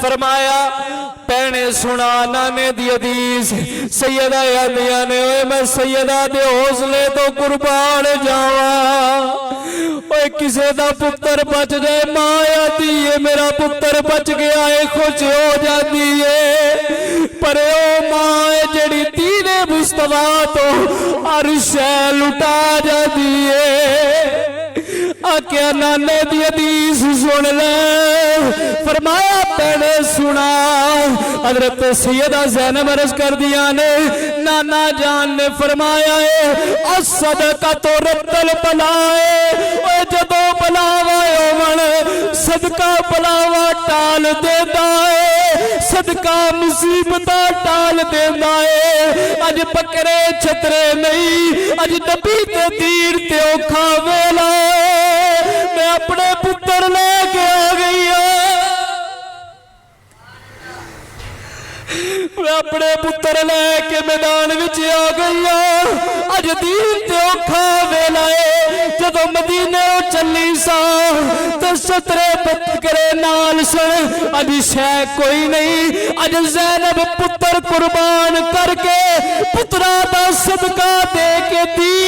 फरमाया भैने सुना नाने दी हदीस सैयदा आदिया ने ओए मैं सैयदा दे हौसले तो कुर्बान जावा ओए किसे दा पुत्र बच जाए मां आती है मेरा पुत्र बच गया है खुश हो जाती है पर ओ मां जड़ी दीने मुस्तफा तो अर्श लुटा जाती है आख्या नाने दी हदीस सुन ले फरमाया भैने सुना हजरत सैयदा ज़ैनब अर्ज़ कर दिया ने नाना जान ने फरमाया है असदका तो रद्दल बलाए जदों बलावा होवन सदका बलावा टाल देता है सदका मुसीबत टाल देता है अज बकरे छतरे नहीं अज नबी ते दीन ते औखा वेला मैं अपने पुत्र लेके आ गई मैं अपने पुत्र लेके मैदान विच आ गई अज दीन ते औखा वेला है जदों मदीने चली सा तो सतरे बकरे नाल सुन अज शै कोई नहीं अज ज़ैनब पुत्र कुर्बान करके पुत्रा दा सदका दे के दी